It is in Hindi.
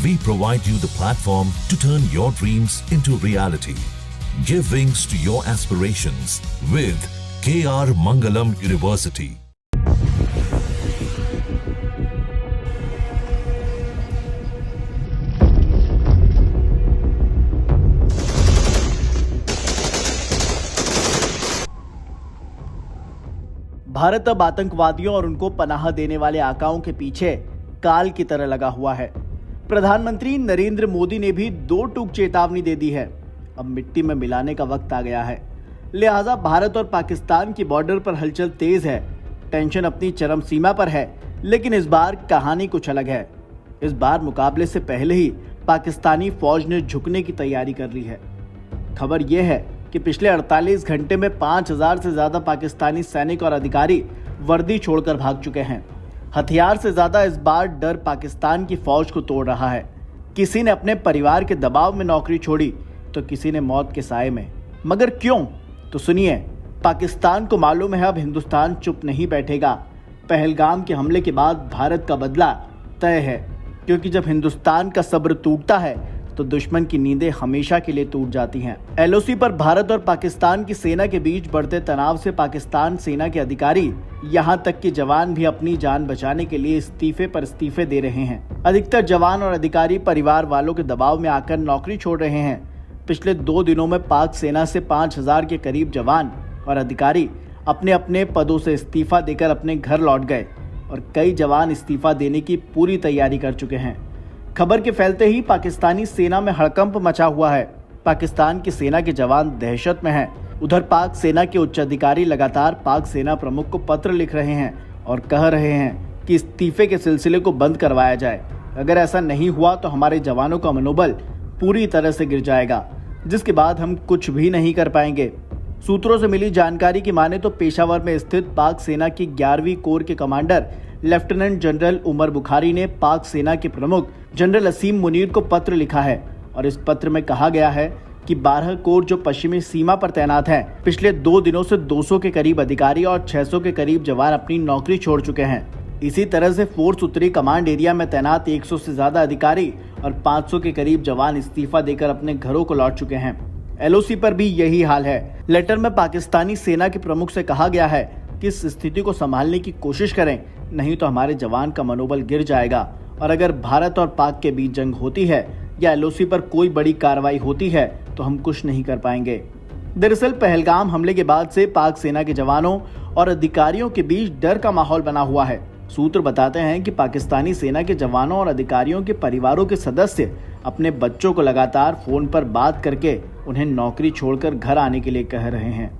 we provide you the platform to turn your dreams into reality. Give wings to your aspirations with KR Mangalam University. Bharat अब आतंकवादियों और उनको पनाह देने वाले आकाओं के पीछे काल की तरह लगा हुआ है। प्रधानमंत्री नरेंद्र मोदी ने भी दो टूक चेतावनी दे दी है। अब मिट्टी में मिलाने का वक्त आ गया है। लिहाजा भारत और पाकिस्तान की बॉर्डर पर हलचल तेज है। टेंशन अपनी चरम सीमा पर है, लेकिन इस बार कहानी कुछ अलग है। इस बार मुकाबले से पहले ही पाकिस्तानी फौज ने झुकने की तैयारी कर ली है। खबर यह है कि पिछले 48 घंटे में 5000 से ज्यादा पाकिस्तानी सैनिक और अधिकारी वर्दी छोड़कर भाग चुके हैं। हथियार से ज्यादा इस बार डर पाकिस्तान की फौज को तोड़ रहा है। किसी ने अपने परिवार के दबाव में नौकरी छोड़ी तो किसी ने मौत के साए में। मगर क्यों? तो सुनिए, पाकिस्तान को मालूम है अब हिंदुस्तान चुप नहीं बैठेगा। पहलगाम के हमले के बाद भारत का बदला तय है, क्योंकि जब हिंदुस्तान का सब्र टूटता है तो दुश्मन की नींदें हमेशा के लिए टूट जाती हैं। LOC पर भारत और पाकिस्तान की सेना के बीच बढ़ते तनाव से पाकिस्तान सेना के अधिकारी, यहां तक कि जवान भी अपनी जान बचाने के लिए इस्तीफे पर इस्तीफे दे रहे हैं। अधिकतर जवान और अधिकारी परिवार वालों के दबाव में आकर नौकरी छोड़ रहे हैं। पिछले 2 दिनों में पाक सेना से 5000 के करीब जवान और अधिकारी अपने अपने पदों से इस्तीफा देकर अपने घर लौट गए और कई जवान इस्तीफा देने की पूरी तैयारी कर चुके हैं। खबर के फैलते ही पाकिस्तानी सेना में हड़कंप मचा हुआ है। पाकिस्तान की सेना के जवान दहशत में हैं। उधर पाक सेना के उच्च अधिकारी लगातार पाक सेना प्रमुख को पत्र लिख रहे हैं और कह रहे हैं कि इस्तीफे के सिलसिले को बंद करवाया जाए। अगर ऐसा नहीं हुआ तो हमारे जवानों का मनोबल पूरी तरह से गिर जाएगा, जिसके बाद हम कुछ भी नहीं कर पाएंगे। सूत्रों से मिली जानकारी की माने तो पेशावर में स्थित पाक सेना की 11वीं कोर के commander lieutenant general Umar Bukhari ने पाक सेना के प्रमुख जनरल असीम मुनीर को पत्र लिखा है और इस पत्र में कहा गया है कि 12 कोर जो पश्चिमी सीमा पर तैनात हैं, पिछले 2 दिनों से 200 के करीब अधिकारी और 600 के करीब जवान अपनी नौकरी छोड़ चुके हैं। इसी तरह से फोर्स उत्तरी कमांड एरिया में तैनात 100 से ज्यादा अधिकारी और 500 के करीब जवान इस्तीफा देकर अपने घरों को लौट चुके हैं। LOC पर भी यही हाल है। लेटर में पाकिस्तानी सेना के प्रमुख से कहा गया है कि इस स्थिति को संभालने की कोशिश करें, नहीं तो हमारे जवान का मनोबल गिर जाएगा और अगर भारत और पाक के बीच जंग होती है या LOC पर कोई बड़ी कार्रवाई होती है तो हम कुछ नहीं कर पाएंगे। दरअसल पहलगाम हमले के बाद से पाक सेना के जवानों और अधिकारियों के बीच डर का माहौल बना हुआ है। सूत्र बताते हैं कि पाकिस्तानी सेना के जवानों और अधिकारियों के परिवारों के सदस्य अपने बच्चों को लगातार फोन पर बात करके उन्हें नौकरी छोड़कर घर आने के लिए कह रहे हैं।